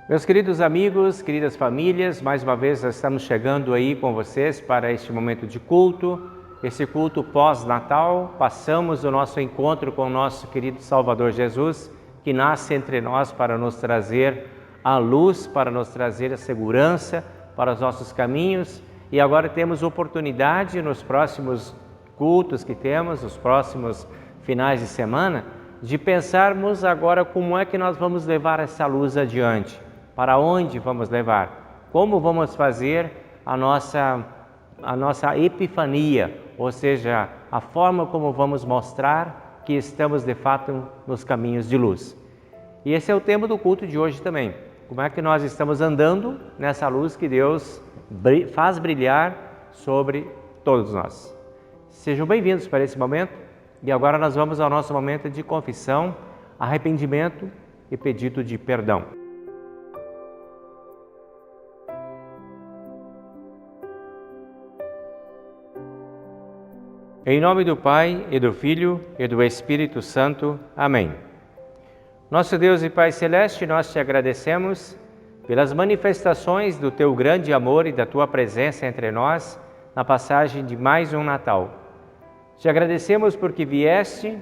Meus queridos amigos, queridas famílias, mais uma vez nós estamos chegando aí com vocês para este momento de culto, esse culto pós-natal. Passamos o nosso encontro com o nosso querido Salvador Jesus, que nasce entre nós para nos trazer a luz, para nos trazer a segurança para os nossos caminhos. E agora temos oportunidade nos próximos cultos que temos, nos próximos finais de semana, de pensarmos agora como é que nós vamos levar essa luz adiante. Para onde vamos levar? Como vamos fazer a nossa epifania, ou seja, a forma como vamos mostrar que estamos de fato nos caminhos de luz. E esse é o tema do culto de hoje também. Como é que nós estamos andando nessa luz que Deus faz brilhar sobre todos nós. Sejam bem-vindos para esse momento e agora nós vamos ao nosso momento de confissão, arrependimento e pedido de perdão. Em nome do Pai, e do Filho, e do Espírito Santo. Amém. Nosso Deus e Pai Celeste, nós te agradecemos pelas manifestações do teu grande amor e da tua presença entre nós na passagem de mais um Natal. Te agradecemos porque vieste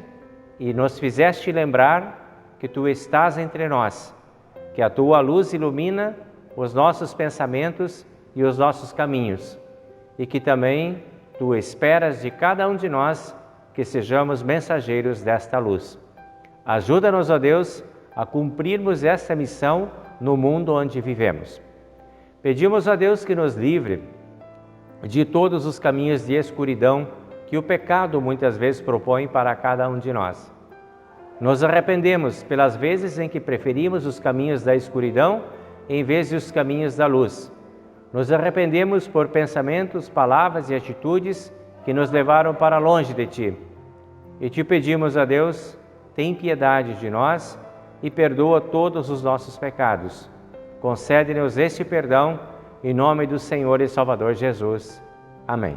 e nos fizeste lembrar que tu estás entre nós, que a tua luz ilumina os nossos pensamentos e os nossos caminhos, e que também tu esperas de cada um de nós que sejamos mensageiros desta luz. Ajuda-nos, ó Deus, a cumprirmos esta missão no mundo onde vivemos. Pedimos a Deus que nos livre de todos os caminhos de escuridão que o pecado muitas vezes propõe para cada um de nós. Nos arrependemos pelas vezes em que preferimos os caminhos da escuridão em vez dos caminhos da luz. Nos arrependemos por pensamentos, palavras e atitudes que nos levaram para longe de Ti. E te pedimos, a Deus, tem piedade de nós e perdoa todos os nossos pecados. Concede-nos este perdão, em nome do Senhor e Salvador Jesus. Amém.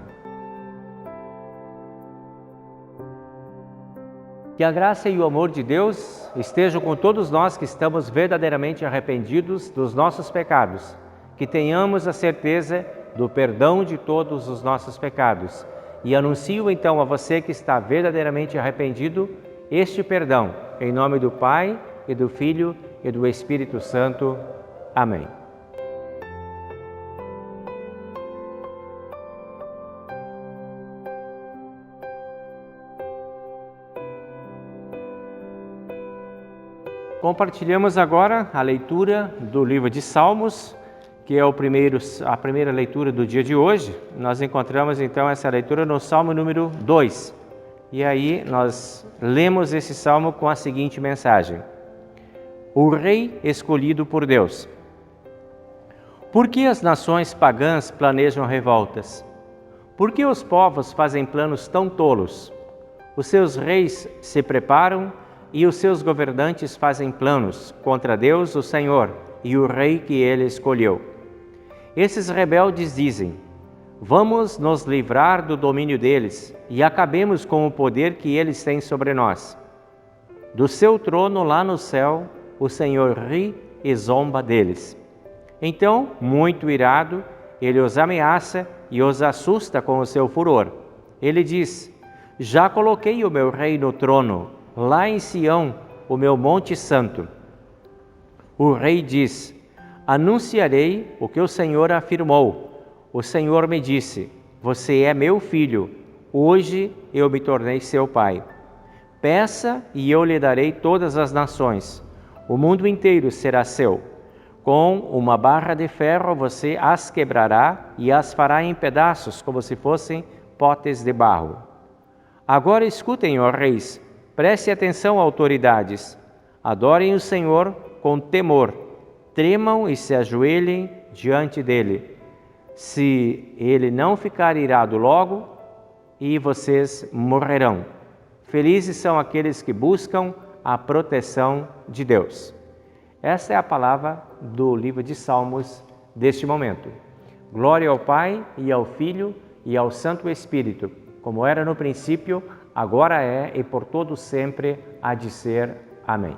Que a graça e o amor de Deus estejam com todos nós que estamos verdadeiramente arrependidos dos nossos pecados. Que tenhamos a certeza do perdão de todos os nossos pecados. E anuncio então a você que está verdadeiramente arrependido este perdão, em nome do Pai, e do Filho, e do Espírito Santo. Amém. Compartilhamos agora a leitura do livro de Salmos, que é a primeira leitura do dia de hoje. Nós encontramos então essa leitura no Salmo número 2. E aí nós lemos esse salmo com a seguinte mensagem: O Rei escolhido por Deus. Por que as nações pagãs planejam revoltas? Por que os povos fazem planos tão tolos? Os seus reis se preparam e os seus governantes fazem planos contra Deus, o Senhor, e o Rei que ele escolheu. Esses rebeldes dizem: vamos nos livrar do domínio deles e acabemos com o poder que eles têm sobre nós. Do seu trono lá no céu, o Senhor ri e zomba deles. Então, muito irado, ele os ameaça e os assusta com o seu furor. Ele diz: já coloquei o meu rei no trono, lá em Sião, o meu monte santo. O rei diz: anunciarei o que o Senhor afirmou. O Senhor me disse: você é meu filho, hoje eu me tornei seu pai. Peça e eu lhe darei todas as nações. O mundo inteiro será seu. Com uma barra de ferro você as quebrará e as fará em pedaços, como se fossem potes de barro. Agora escutem, ó reis, preste atenção, autoridades. Adorem o Senhor com temor. Tremam e se ajoelhem diante dele. Se ele não ficar irado logo, e vocês morrerão. Felizes são aqueles que buscam a proteção de Deus. Essa é a palavra do livro de Salmos deste momento. Glória ao Pai, e ao Filho, e ao Santo Espírito, como era no princípio, agora é e por todo sempre há de ser. Amém.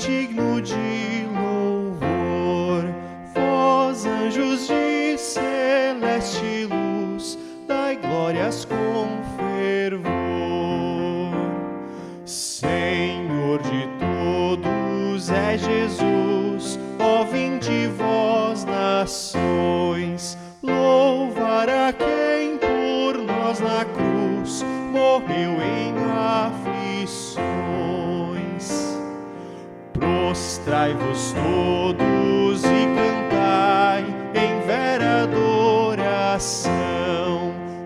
digno de louvor. Vós, anjos de celeste luz, dai glórias com fervor. Senhor de todos é Jesus, ó vinde vós nações, louvar a quem por nós na cruz morreu em aflições. Prostrai-vos todos e cantai em vera adoração,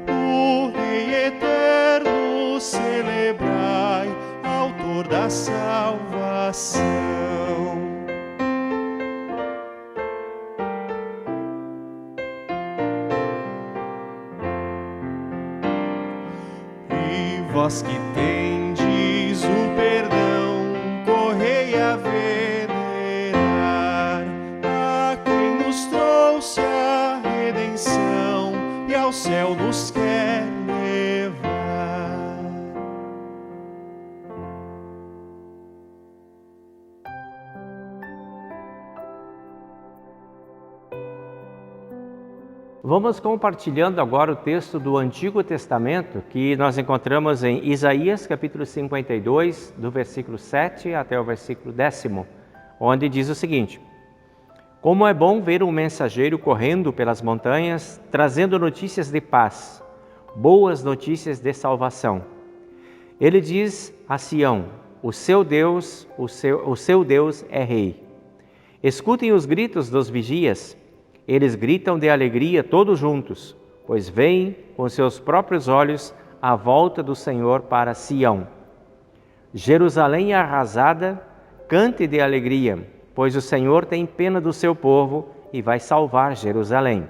o Rei eterno celebrai, autor da salvação. E vós que tendes o perdão, correi a venerar a quem nos trouxe a redenção e ao céu nos quer levar. Vamos compartilhando agora o texto do Antigo Testamento que nós encontramos em Isaías, capítulo 52, do versículo 7 até o versículo 10, onde diz o seguinte: Como é bom ver um mensageiro correndo pelas montanhas, trazendo notícias de paz, boas notícias de salvação. Ele diz a Sião: o seu Deus é rei. Escutem os gritos dos vigias. Eles gritam de alegria todos juntos, pois veem com seus próprios olhos a volta do Senhor para Sião. Jerusalém arrasada, cante de alegria, pois o Senhor tem pena do seu povo e vai salvar Jerusalém.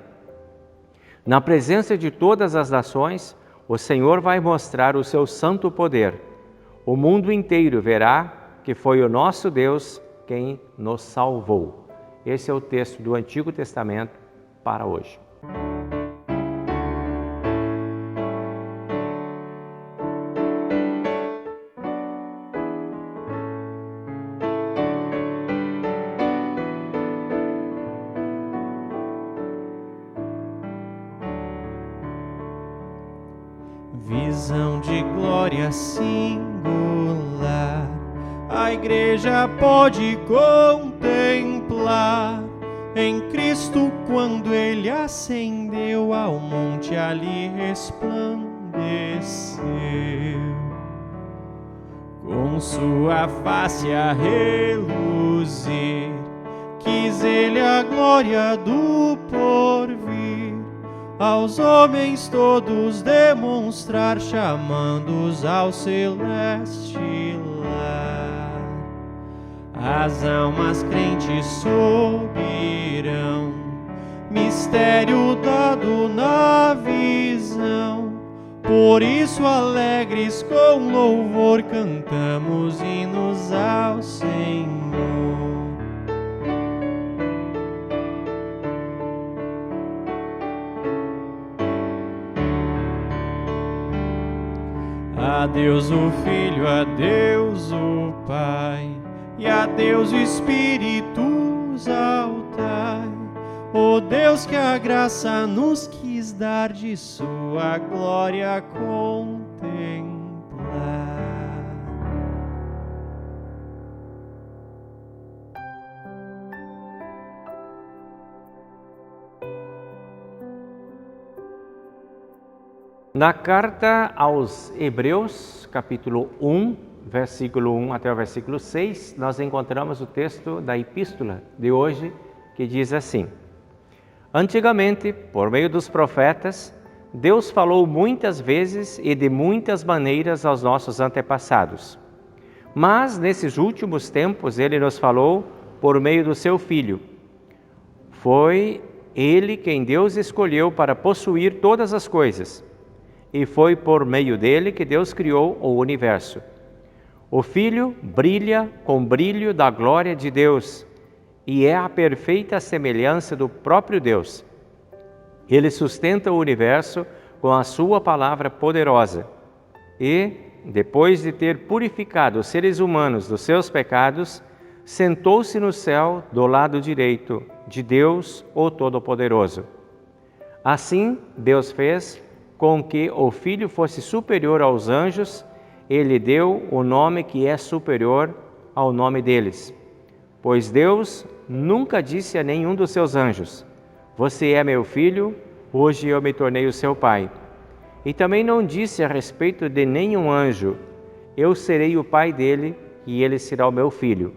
Na presença de todas as nações, o Senhor vai mostrar o seu santo poder. O mundo inteiro verá que foi o nosso Deus quem nos salvou. Esse é o texto do Antigo Testamento para hoje. Visão de glória singular, a igreja pode contemplar em Cristo quando ele ascendeu ao monte, ali resplandeceu. Com sua face a reluzir, quis ele a glória do porvir aos homens todos demonstrar, chamando-os ao celeste lar. As almas crentes subirão, mistério dado na visão. Por isso alegres com louvor cantamos hinos ao Senhor. A Deus o Filho, a Deus o Pai, e a Deus o Espírito exaltai. Ó Deus que a graça nos quis dar, de sua glória contemplar. Na carta aos Hebreus, capítulo 1, versículo 1 até o versículo 6, nós encontramos o texto da epístola de hoje, que diz assim: Antigamente, por meio dos profetas, Deus falou muitas vezes e de muitas maneiras aos nossos antepassados. Mas, nesses últimos tempos, Ele nos falou por meio do Seu Filho. Foi Ele quem Deus escolheu para possuir todas as coisas, e foi por meio dele que Deus criou o universo. O Filho brilha com o brilho da glória de Deus e é a perfeita semelhança do próprio Deus. Ele sustenta o universo com a sua palavra poderosa e, depois de ter purificado os seres humanos dos seus pecados, sentou-se no céu do lado direito de Deus, o Todo-Poderoso. Assim, Deus fez com que o Filho fosse superior aos anjos, ele deu o nome que é superior ao nome deles. Pois Deus nunca disse a nenhum dos seus anjos: você é meu filho, hoje eu me tornei o seu pai. E também não disse a respeito de nenhum anjo: eu serei o pai dele e ele será o meu filho.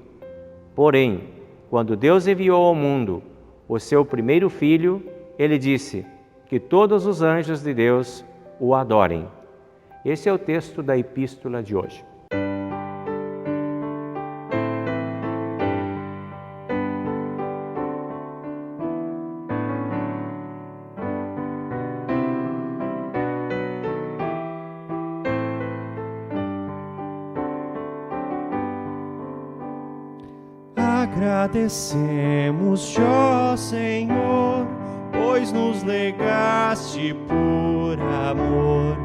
Porém, quando Deus enviou ao mundo o seu primeiro filho, ele disse que todos os anjos de Deus o adorem. Esse é o texto da epístola de hoje. Agradecemos, ó Senhor, pois nos legaste por amor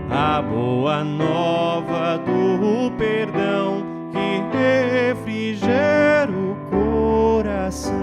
a boa nova do perdão que refrigera o coração.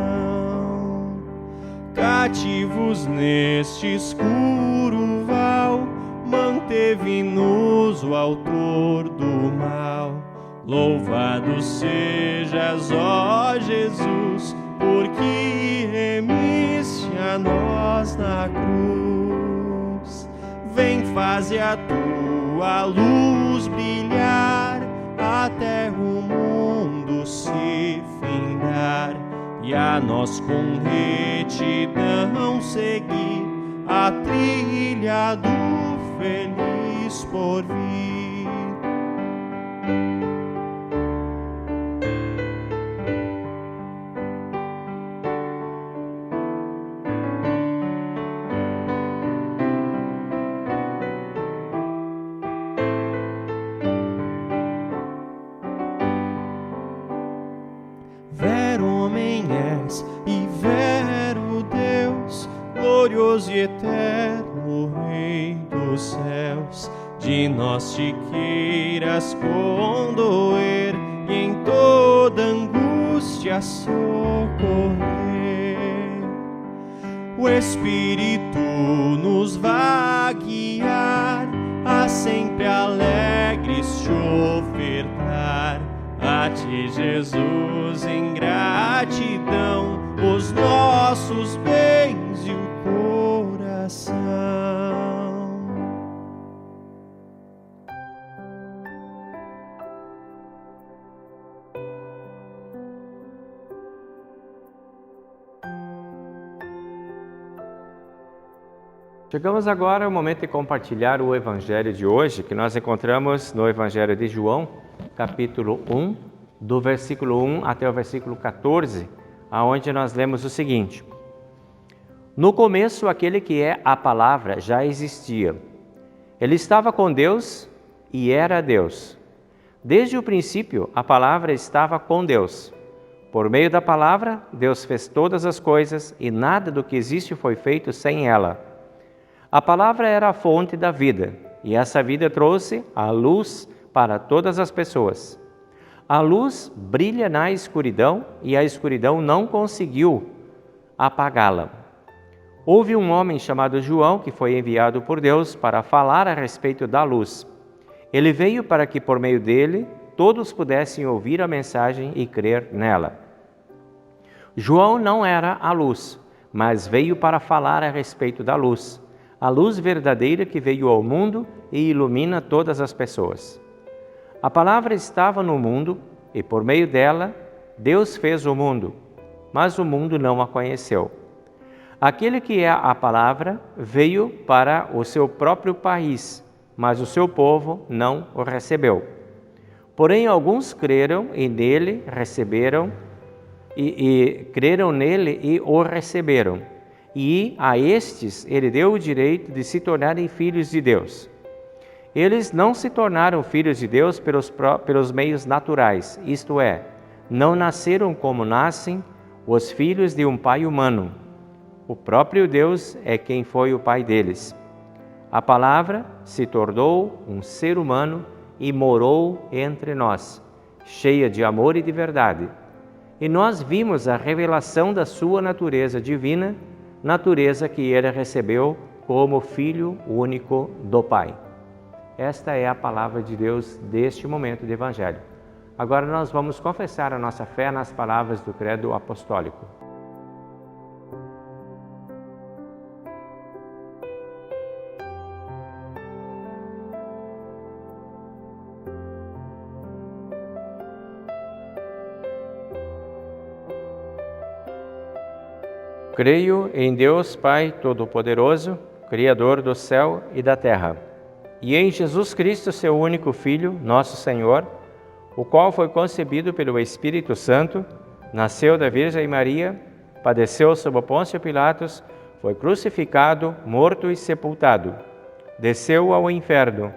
Cativos neste escuro val, manteve-nos o autor do mal. Louvado sejas, ó Jesus, porque remiste a nós na cruz. Vem, faze a tua luz brilhar, até o mundo se findar, e a nós com retidão seguir a trilha do feliz porvir. Vero homem és e vero Deus, glorioso e eterno Rei dos céus. De nós te queiras condoer e em toda angústia socorrer. O Espírito nos vai guiar a sempre alegres te ofertar. A ti, Jesus, em gratidão, os nossos bens e o coração. Chegamos agora ao momento de compartilhar o Evangelho de hoje, que nós encontramos no Evangelho de João, capítulo 1, do versículo 1 até o versículo 14, aonde nós lemos o seguinte: no começo, aquele que é a palavra já existia. Ele estava com Deus e era Deus. Desde o princípio, a palavra estava com Deus. Por meio da palavra, Deus fez todas as coisas e nada do que existe foi feito sem ela. A palavra era a fonte da vida, e essa vida trouxe a luz para todas as pessoas. A luz brilha na escuridão, e a escuridão não conseguiu apagá-la. Houve um homem chamado João, que foi enviado por Deus para falar a respeito da luz. Ele veio para que, por meio dele, todos pudessem ouvir a mensagem e crer nela. João não era a luz, mas veio para falar a respeito da luz, a luz verdadeira que veio ao mundo e ilumina todas as pessoas. A palavra estava no mundo e por meio dela Deus fez o mundo, mas o mundo não a conheceu. Aquele que é a palavra veio para o seu próprio país, mas o seu povo não o recebeu. Porém, alguns creram e nele receberam creram nele e o receberam. E a estes ele deu o direito de se tornarem filhos de Deus. Eles não se tornaram filhos de Deus pelos meios naturais, isto é, não nasceram como nascem os filhos de um pai humano. O próprio Deus é quem foi o pai deles. A palavra se tornou um ser humano e morou entre nós, cheia de amor e de verdade. e nós vimos a revelação da sua natureza divina, natureza que ele recebeu como Filho único do Pai. Esta é a palavra de Deus deste momento de Evangelho. Agora nós vamos confessar a nossa fé nas palavras do Credo Apostólico. Creio em Deus Pai Todo-Poderoso, Criador do céu e da terra, e em Jesus Cristo, seu único Filho, nosso Senhor, o qual foi concebido pelo Espírito Santo, nasceu da Virgem Maria, padeceu sob Pôncio Pilatos, foi crucificado, morto e sepultado, desceu ao inferno,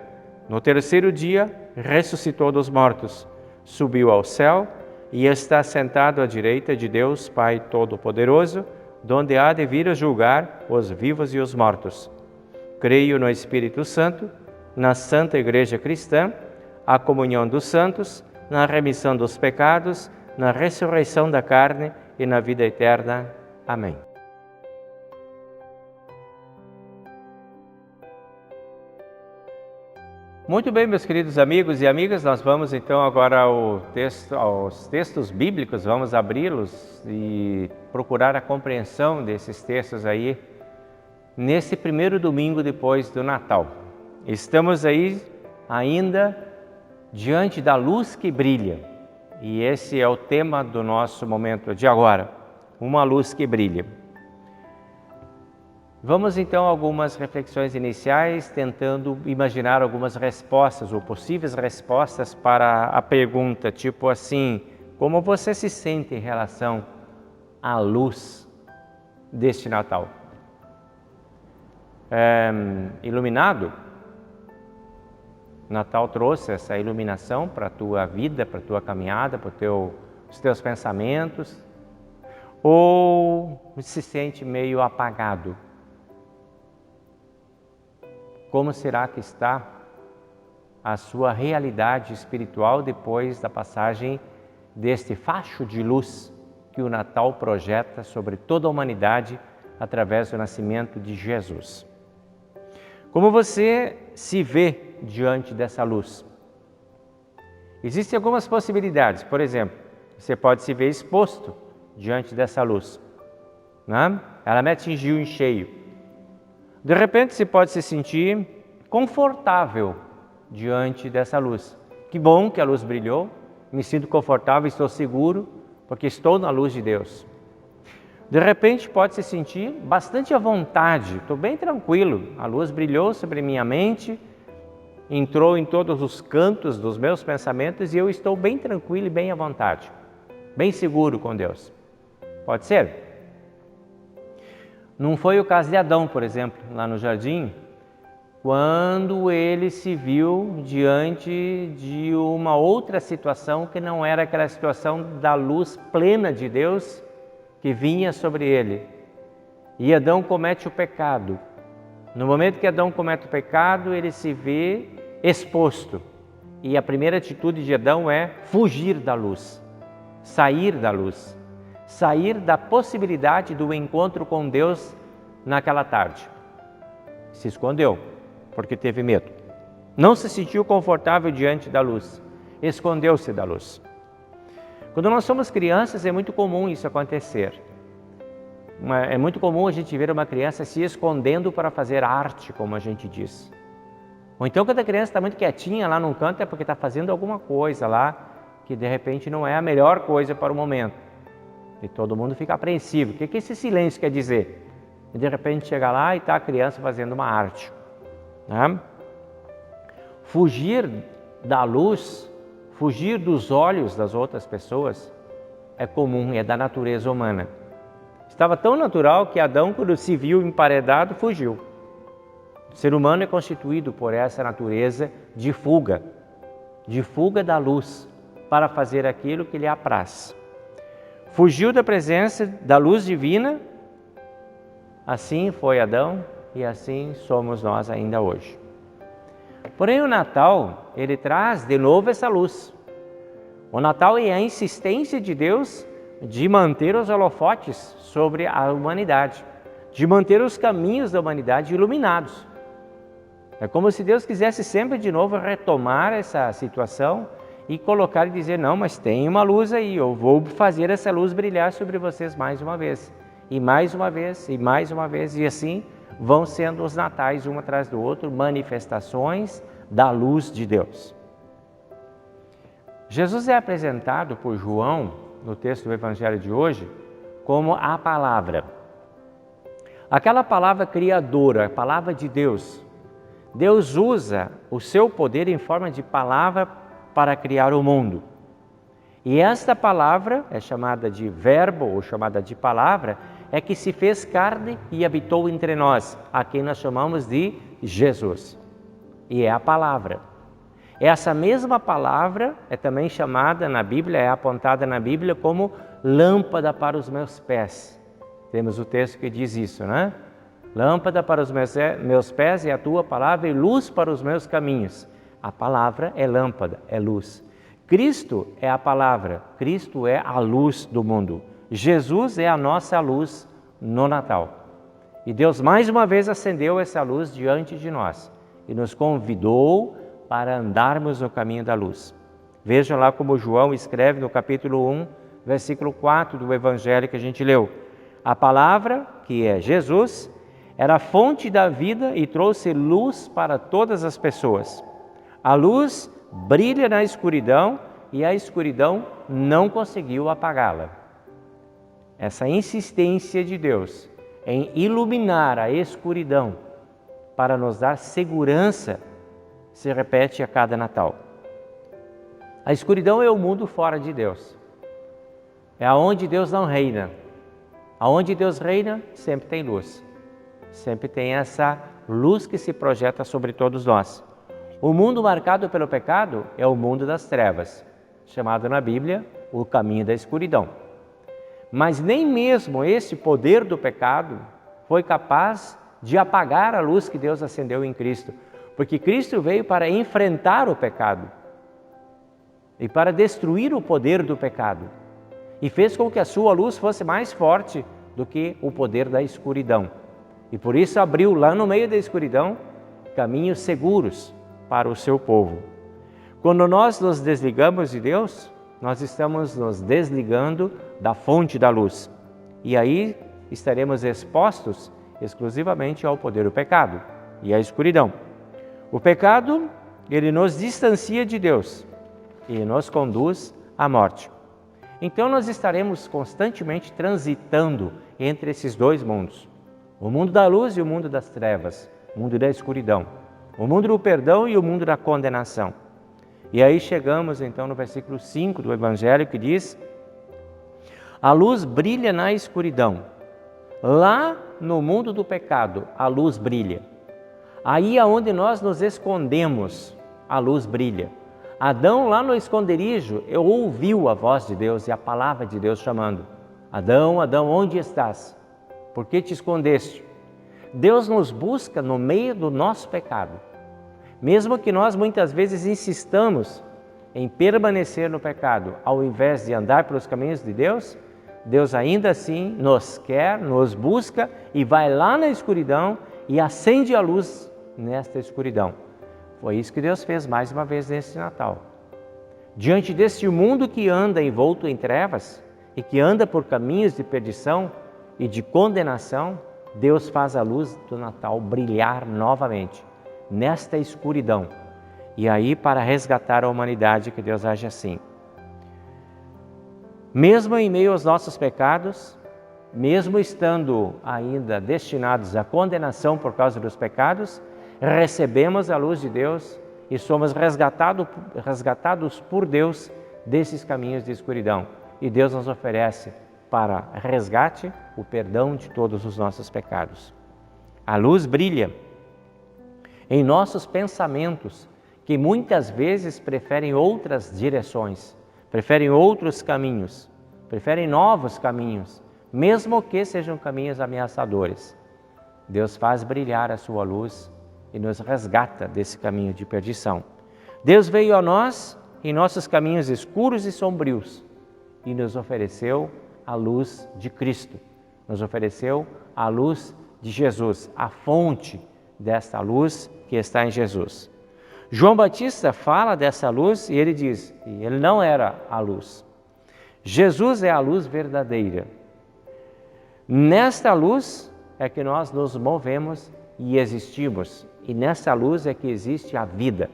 no terceiro dia ressuscitou dos mortos, subiu ao céu e está sentado à direita de Deus Pai Todo-Poderoso, donde há de vir a julgar os vivos e os mortos. Creio no Espírito Santo, na Santa Igreja Cristã, a comunhão dos santos, na remissão dos pecados, na ressurreição da carne e na vida eterna. Amém. Muito bem, meus queridos amigos e amigas, nós vamos então agora aos textos bíblicos, vamos abri-los e procurar a compreensão desses textos aí, nesse primeiro domingo depois do Natal. Estamos aí ainda diante da luz que brilha, e esse é o tema do nosso momento de agora, uma luz que brilha. Vamos então a algumas reflexões iniciais, tentando imaginar algumas respostas ou possíveis respostas para a pergunta, tipo assim, como você se sente em relação à luz deste Natal? Iluminado? Natal trouxe essa iluminação para a tua vida, para a tua caminhada, para os teus pensamentos? Ou se sente meio apagado? Como será que está a sua realidade espiritual depois da passagem deste facho de luz que o Natal projeta sobre toda a humanidade através do nascimento de Jesus? Como você se vê diante dessa luz? Existem algumas possibilidades. Por exemplo, você pode se ver exposto diante dessa luz, né? Ela me atingiu em cheio. De repente você pode se sentir confortável diante dessa luz. Que bom que a luz brilhou, me sinto confortável, estou seguro, porque estou na luz de Deus. De repente pode se sentir bastante à vontade, estou bem tranquilo, a luz brilhou sobre minha mente, entrou em todos os cantos dos meus pensamentos e eu estou bem tranquilo e bem à vontade, bem seguro com Deus. Pode ser? Não foi o caso de Adão, por exemplo, lá no jardim, quando ele se viu diante de uma outra situação que não era aquela situação da luz plena de Deus que vinha sobre ele. E Adão comete o pecado. No momento que Adão comete o pecado, ele se vê exposto. E a primeira atitude de Adão é fugir da luz, sair da luz. Sair da possibilidade do encontro com Deus naquela tarde. Se escondeu, porque teve medo. Não se sentiu confortável diante da luz. Escondeu-se da luz. Quando nós somos crianças, é muito comum isso acontecer. É muito comum a gente ver uma criança se escondendo para fazer arte, como a gente diz. Ou então, quando a criança está muito quietinha lá num canto, é porque está fazendo alguma coisa lá que de repente não é a melhor coisa para o momento. E todo mundo fica apreensivo. O que esse silêncio quer dizer? E de repente chega lá e está a criança fazendo uma arte. Né? Fugir da luz, fugir dos olhos das outras pessoas é comum, é da natureza humana. Estava tão natural que Adão, quando se viu emparedado, fugiu. O ser humano é constituído por essa natureza de fuga da luz, para fazer aquilo que lhe apraz. Fugiu da presença da luz divina, assim foi Adão e assim somos nós ainda hoje. Porém, o Natal, ele traz de novo essa luz. O Natal é a insistência de Deus de manter os holofotes sobre a humanidade, de manter os caminhos da humanidade iluminados. É como se Deus quisesse sempre de novo retomar essa situação e colocar e dizer, não, mas tem uma luz aí, eu vou fazer essa luz brilhar sobre vocês mais uma vez, e mais uma vez, e mais uma vez, e assim vão sendo os natais um atrás do outro, manifestações da luz de Deus. Jesus é apresentado por João, no texto do Evangelho de hoje, como a palavra. Aquela palavra criadora, a palavra de Deus. Deus usa o seu poder em forma de palavra para criar o mundo. E esta palavra é chamada de verbo ou chamada de palavra, é que se fez carne e habitou entre nós, a quem nós chamamos de Jesus. E é a palavra. Essa mesma palavra é também chamada na Bíblia, é apontada na Bíblia como lâmpada para os meus pés. Temos o texto que diz isso, né? Lâmpada para os meus pés é a tua palavra e luz para os meus caminhos. A palavra é lâmpada, é luz. Cristo é a palavra, Cristo é a luz do mundo. Jesus é a nossa luz no Natal. E Deus mais uma vez acendeu essa luz diante de nós e nos convidou para andarmos no caminho da luz. Vejam lá como João escreve no capítulo 1, versículo 4 do Evangelho que a gente leu. A palavra, que é Jesus, era a fonte da vida e trouxe luz para todas as pessoas. A luz brilha na escuridão e a escuridão não conseguiu apagá-la. Essa insistência de Deus em iluminar a escuridão para nos dar segurança se repete a cada Natal. A escuridão é o mundo fora de Deus. É aonde Deus não reina. Aonde Deus reina, sempre tem luz. Sempre tem essa luz que se projeta sobre todos nós. O mundo marcado pelo pecado é o mundo das trevas, chamado na Bíblia o caminho da escuridão. Mas nem mesmo esse poder do pecado foi capaz de apagar a luz que Deus acendeu em Cristo, porque Cristo veio para enfrentar o pecado e para destruir o poder do pecado e fez com que a sua luz fosse mais forte do que o poder da escuridão. E por isso abriu lá no meio da escuridão caminhos seguros para o seu povo. Quando nós nos desligamos de Deus, nós estamos nos desligando da fonte da luz. E aí estaremos expostos exclusivamente ao poder do pecado e à escuridão. O pecado, ele nos distancia de Deus e nos conduz à morte. Então nós estaremos constantemente transitando entre esses dois mundos. O mundo da luz e o mundo das trevas, o mundo da escuridão. O mundo do perdão e o mundo da condenação. E aí chegamos então no versículo 5 do Evangelho que diz: a luz brilha na escuridão. Lá no mundo do pecado, a luz brilha. Aí aonde nós nos escondemos, a luz brilha. Adão lá no esconderijo, ouviu a voz de Deus e a palavra de Deus chamando: Adão, Adão, onde estás? Por que te escondeste? Deus nos busca no meio do nosso pecado. Mesmo que nós muitas vezes insistamos em permanecer no pecado, ao invés de andar pelos caminhos de Deus, Deus ainda assim nos quer, nos busca e vai lá na escuridão e acende a luz nesta escuridão. Foi isso que Deus fez mais uma vez neste Natal. Diante deste mundo que anda envolto em trevas e que anda por caminhos de perdição e de condenação, Deus faz a luz do Natal brilhar novamente nesta escuridão. E aí para resgatar a humanidade que Deus age assim. Mesmo em meio aos nossos pecados, mesmo estando ainda destinados à condenação por causa dos pecados, recebemos a luz de Deus e somos resgatados por Deus desses caminhos de escuridão. E Deus nos oferece para resgate o perdão de todos os nossos pecados. A luz brilha em nossos pensamentos, que muitas vezes preferem outras direções, preferem outros caminhos, preferem novos caminhos, mesmo que sejam caminhos ameaçadores. Deus faz brilhar a sua luz e nos resgata desse caminho de perdição. Deus veio a nós em nossos caminhos escuros e sombrios e nos ofereceu a luz de Cristo, nos ofereceu a luz de Jesus, a fonte desta luz que está em Jesus. João Batista fala dessa luz e ele diz, e ele não era a luz. Jesus é a luz verdadeira. Nesta luz é que nós nos movemos e existimos, e nessa luz é que existe a vida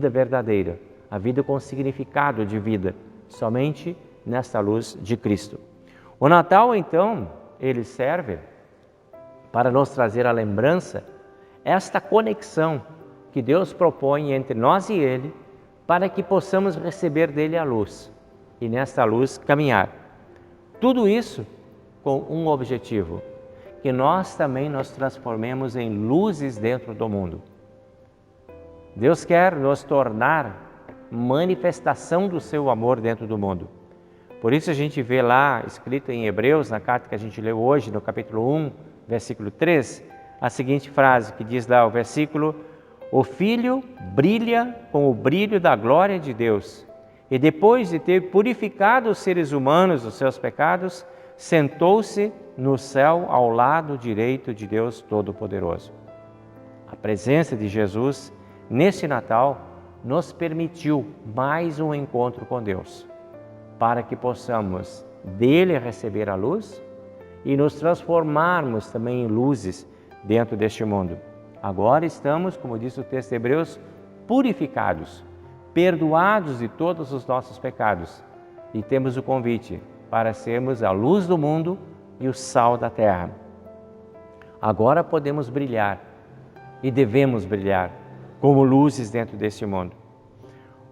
verdadeira, a vida com significado de vida, somente nesta luz de Cristo. O Natal, então, ele serve para nos trazer a lembrança, esta conexão que Deus propõe entre nós e Ele, para que possamos receber dele a luz e nesta luz caminhar. Tudo isso com um objetivo, que nós também nos transformemos em luzes dentro do mundo. Deus quer nos tornar manifestação do seu amor dentro do mundo. Por isso a gente vê lá, escrito em Hebreus, na carta que a gente leu hoje, no capítulo 1, versículo 3, a seguinte frase que diz lá o versículo: o Filho brilha com o brilho da glória de Deus, e depois de ter purificado os seres humanos dos seus pecados, sentou-se no céu ao lado direito de Deus Todo-Poderoso. A presença de Jesus nesse Natal nos permitiu mais um encontro com Deus, para que possamos dele receber a luz e nos transformarmos também em luzes dentro deste mundo. Agora estamos, como diz o texto de Hebreus, purificados, perdoados de todos os nossos pecados, e temos o convite para sermos a luz do mundo e o sal da terra. Agora podemos brilhar e devemos brilhar como luzes dentro deste mundo.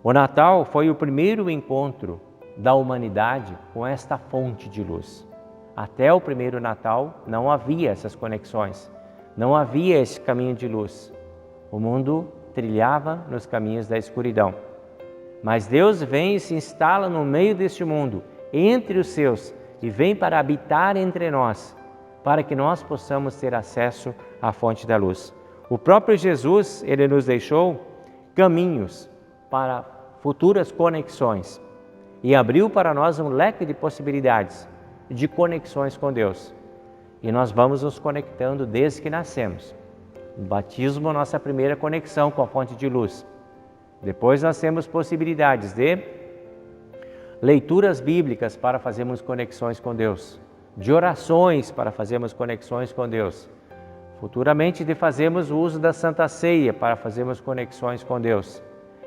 O Natal foi o primeiro encontro da humanidade com esta fonte de luz. Até o primeiro Natal não havia essas conexões, não havia esse caminho de luz. O mundo trilhava nos caminhos da escuridão. Mas Deus vem e se instala no meio deste mundo, entre os seus, e vem para habitar entre nós, para que nós possamos ter acesso à fonte da luz. O próprio Jesus, ele nos deixou caminhos para futuras conexões e abriu para nós um leque de possibilidades de conexões com Deus. E nós vamos nos conectando desde que nascemos. O batismo é a nossa primeira conexão com a fonte de luz. Depois nós temos possibilidades de leituras bíblicas para fazermos conexões com Deus, de orações para fazermos conexões com Deus. Futuramente de fazermos o uso da Santa Ceia para fazermos conexões com Deus.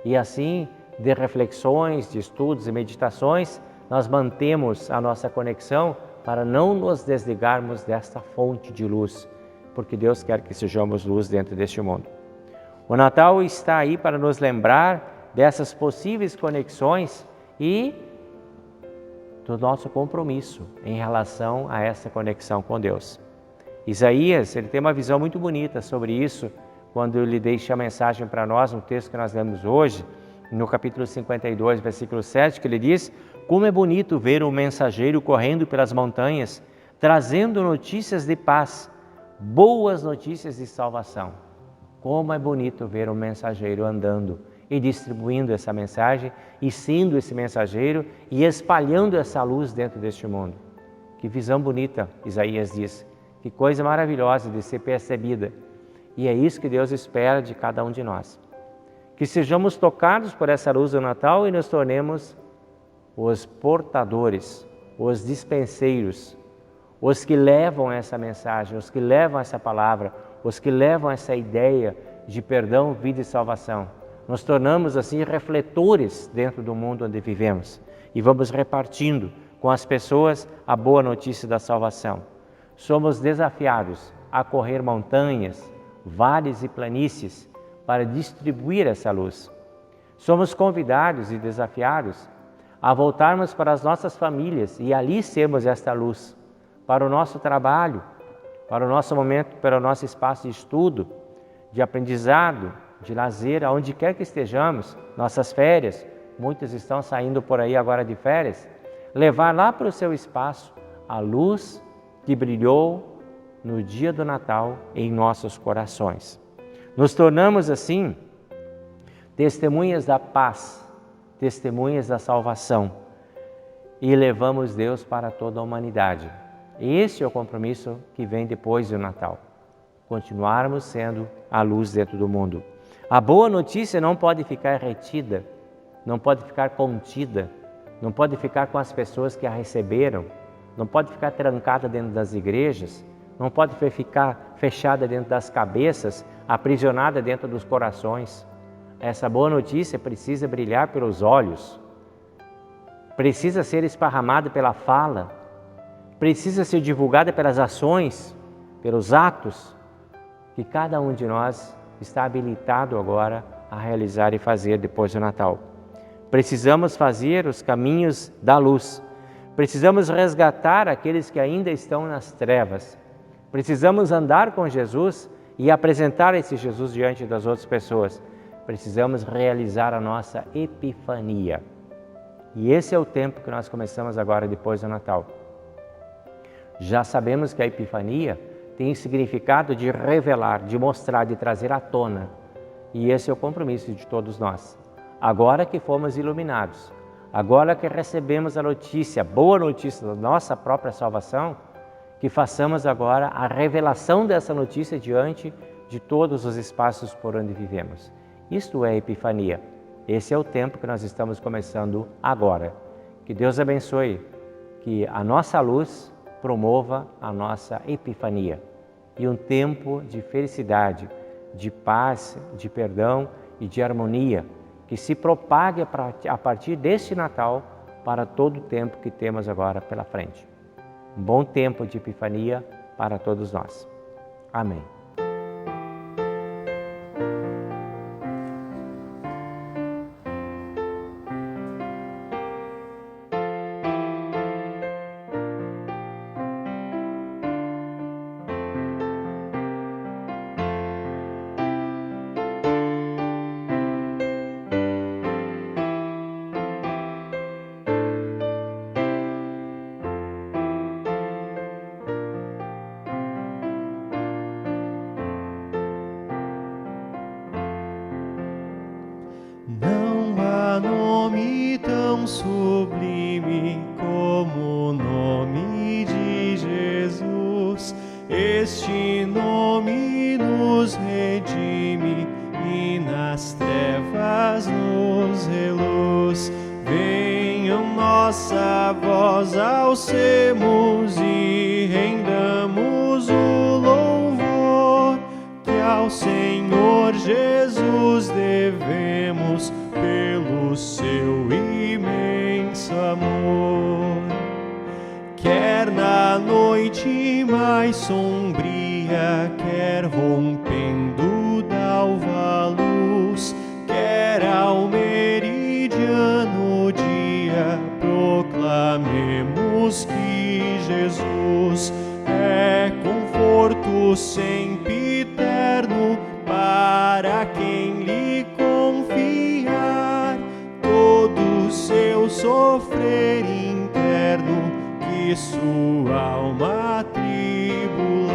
E assim, de reflexões, de estudos e meditações, nós mantemos a nossa conexão para não nos desligarmos desta fonte de luz, porque Deus quer que sejamos luz dentro deste mundo. O Natal está aí para nos lembrar dessas possíveis conexões e do nosso compromisso em relação a essa conexão com Deus. Isaías, ele tem uma visão muito bonita sobre isso, quando ele deixa a mensagem para nós no texto que nós lemos hoje, no capítulo 52, versículo 7, que ele diz: como é bonito ver um mensageiro correndo pelas montanhas, trazendo notícias de paz, boas notícias de salvação. Como é bonito ver um mensageiro andando e distribuindo essa mensagem, e sendo esse mensageiro e espalhando essa luz dentro deste mundo. Que visão bonita, Isaías diz. Que coisa maravilhosa de ser percebida. E é isso que Deus espera de cada um de nós. Que sejamos tocados por essa luz do Natal e nos tornemos os portadores, os dispenseiros, os que levam essa mensagem, os que levam essa palavra, os que levam essa ideia de perdão, vida e salvação. Nos tornamos assim refletores dentro do mundo onde vivemos e vamos repartindo com as pessoas a boa notícia da salvação. Somos desafiados a correr montanhas, vales e planícies para distribuir essa luz. Somos convidados e desafiados a voltarmos para as nossas famílias e ali sermos esta luz, para o nosso trabalho, para o nosso momento, para o nosso espaço de estudo, de aprendizado, de lazer, aonde quer que estejamos, nossas férias, muitos estão saindo por aí agora de férias, levar lá para o seu espaço a luz que brilhou no dia do Natal em nossos corações. Nos tornamos assim testemunhas da paz, testemunhas da salvação. e levamos Deus para toda a humanidade. Esse é o compromisso que vem depois do Natal. Continuarmos sendo a luz dentro do mundo. A boa notícia não pode ficar retida, não pode ficar contida, não pode ficar com as pessoas que a receberam, não pode ficar trancada dentro das igrejas, não pode ficar fechada dentro das cabeças, aprisionada dentro dos corações. Essa boa notícia precisa brilhar pelos olhos, precisa ser esparramada pela fala, precisa ser divulgada pelas ações, pelos atos, que cada um de nós está habilitado agora a realizar e fazer depois do Natal. Precisamos fazer os caminhos da luz, precisamos resgatar aqueles que ainda estão nas trevas, precisamos andar com Jesus e apresentar esse Jesus diante das outras pessoas. Precisamos realizar a nossa epifania. E esse é o tempo que nós começamos agora depois do Natal. Já sabemos que a epifania tem o significado de revelar, de mostrar, de trazer à tona. E esse é o compromisso de todos nós. Agora que fomos iluminados, agora que recebemos a notícia, boa notícia da nossa própria salvação, que façamos agora a revelação dessa notícia diante de todos os espaços por onde vivemos. Isto é a epifania. Esse é o tempo que nós estamos começando agora. Que Deus abençoe, que a nossa luz promova a nossa epifania e um tempo de felicidade, de paz, de perdão e de harmonia que se propague a partir deste Natal para todo o tempo que temos agora pela frente. Um bom tempo de epifania para todos nós. Amém. Sublime como o nome de Jesus, este nome nos redime e nas trevas nos reluz. Venham nossa voz, alcemos e rendamos o louvor que ao Senhor Jesus devemos pelo seu imenso amor. Quer na noite mais sombria, quer rompendo d'alva luz, quer ao meridiano dia, proclamemos que Jesus é conforto sempiterno para quem lhe confiar todo o seu sofrer interno que sua alma tribular.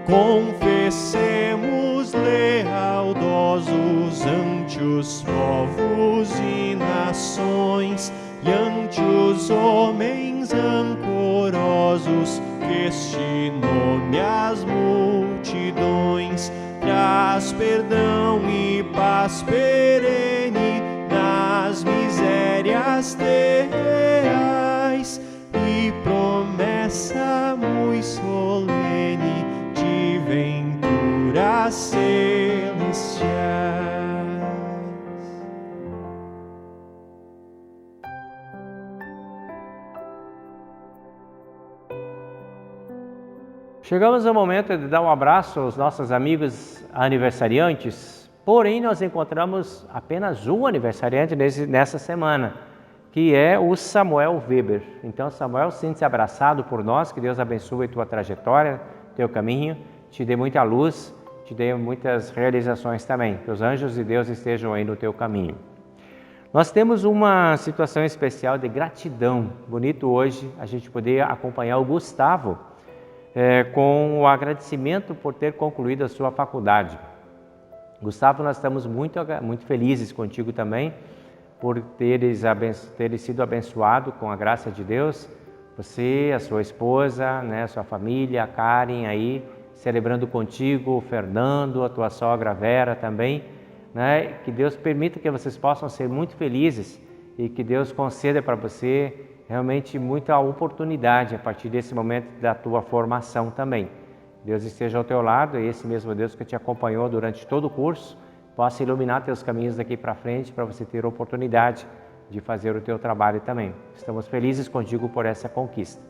Confessemos lealdosos ante os povos e nações e ante os homens rancorosos que este nome às multidões traz perdão e paz perene nas misérias terreais e promessa muito solene de venturas celestiais. Chegamos ao momento de dar um abraço aos nossos amigos aniversariantes, porém nós encontramos apenas um aniversariante nessa semana, que é o Samuel Weber. Então, Samuel, sente-se abraçado por nós, que Deus abençoe tua trajetória, teu caminho, te dê muita luz, te dê muitas realizações também, que os anjos de Deus estejam aí no teu caminho. Nós temos uma situação especial de gratidão, bonito hoje a gente poder acompanhar o Gustavo, com o agradecimento por ter concluído a sua faculdade. Gustavo, nós estamos muito felizes contigo também, por teres sido abençoado com a graça de Deus, você, a sua esposa, né, a sua família, a Karen aí, celebrando contigo, o Fernando, a tua sogra Vera também, né? Que Deus permita que vocês possam ser muito felizes e que Deus conceda para você realmente muita oportunidade a partir desse momento da tua formação também. Deus esteja ao teu lado e esse mesmo Deus que te acompanhou durante todo o curso possa iluminar teus caminhos daqui para frente para você ter a oportunidade de fazer o teu trabalho também. Estamos felizes contigo por essa conquista.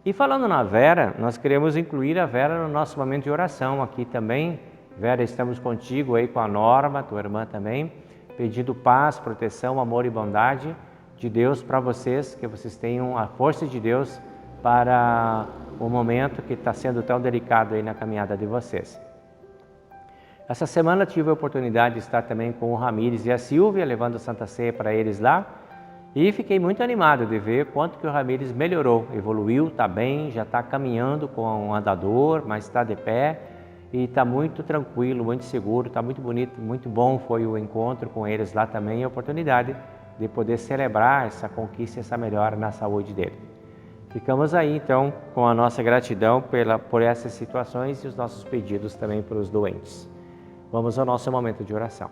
E falando na Vera, nós queremos incluir a Vera no nosso momento de oração aqui também. Vera, estamos contigo aí com a Norma, tua irmã também, pedindo paz, proteção, amor e bondade de Deus para vocês, que vocês tenham a força de Deus para o momento que está sendo tão delicado aí na caminhada de vocês. Essa semana tive a oportunidade de estar também com o Ramires e a Silvia, levando a Santa Ceia para eles lá, e fiquei muito animado de ver quanto que o Ramires melhorou, evoluiu, está bem, já está caminhando com um andador, mas está de pé e está muito tranquilo, muito seguro, está muito bonito, muito bom foi o encontro com eles lá também e a oportunidade de poder celebrar essa conquista, essa melhora na saúde dele. Ficamos aí então com a nossa gratidão por essas situações e os nossos pedidos também para os doentes. Vamos ao nosso momento de oração.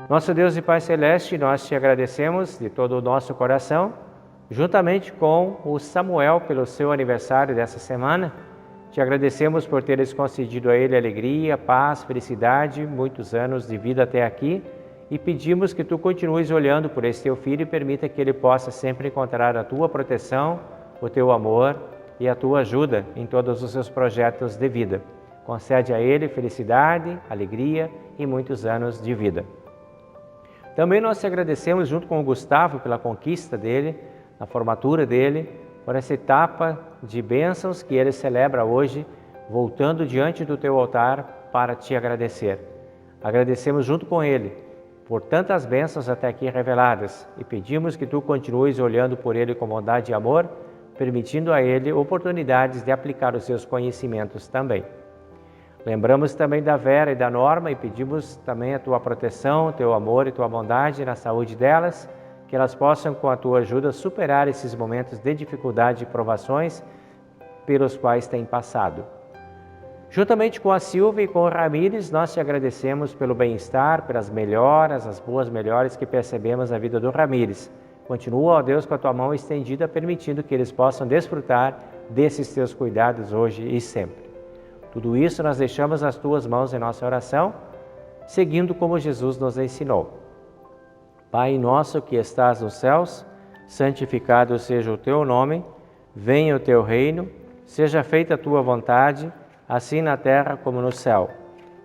Nosso Deus e Pai Celeste, nós te agradecemos de todo o nosso coração, juntamente com o Samuel pelo seu aniversário dessa semana. Te agradecemos por teres concedido a ele alegria, paz, felicidade, muitos anos de vida até aqui e pedimos que tu continues olhando por esse teu filho e permita que ele possa sempre encontrar a tua proteção, o teu amor e a tua ajuda em todos os seus projetos de vida. Concede a ele felicidade, alegria e muitos anos de vida. Também nós te agradecemos junto com o Gustavo pela conquista dele, na formatura dele, por essa etapa de bênçãos que ele celebra hoje, voltando diante do teu altar para te agradecer. Agradecemos junto com ele por tantas bênçãos até aqui reveladas e pedimos que tu continues olhando por ele com bondade e amor, permitindo a ele oportunidades de aplicar os seus conhecimentos também. Lembramos também da Vera e da Norma e pedimos também a tua proteção, teu amor e tua bondade na saúde delas, que elas possam, com a tua ajuda, superar esses momentos de dificuldade e provações pelos quais têm passado. Juntamente com a Silvia e com o Ramires, nós te agradecemos pelo bem-estar, pelas melhoras, as boas melhoras que percebemos na vida do Ramires. Continua, ó Deus, com a tua mão estendida, permitindo que eles possam desfrutar desses teus cuidados hoje e sempre. Tudo isso nós deixamos nas tuas mãos em nossa oração, seguindo como Jesus nos ensinou. Pai nosso que estás nos céus, santificado seja o teu nome, venha o teu reino, seja feita a tua vontade, assim na terra como no céu.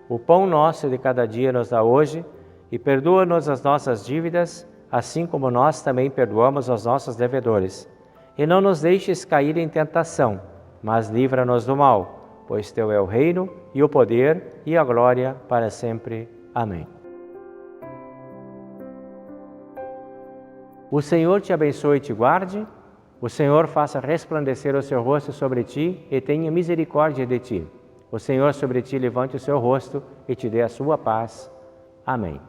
O pão nosso de cada dia nos dá hoje e perdoa-nos as nossas dívidas, assim como nós também perdoamos aos nossos devedores. E não nos deixes cair em tentação, mas livra-nos do mal, pois teu é o reino e o poder e a glória para sempre. Amém. O Senhor te abençoe e te guarde, o Senhor faça resplandecer o seu rosto sobre ti e tenha misericórdia de ti. O Senhor sobre ti levante o seu rosto e te dê a sua paz. Amém.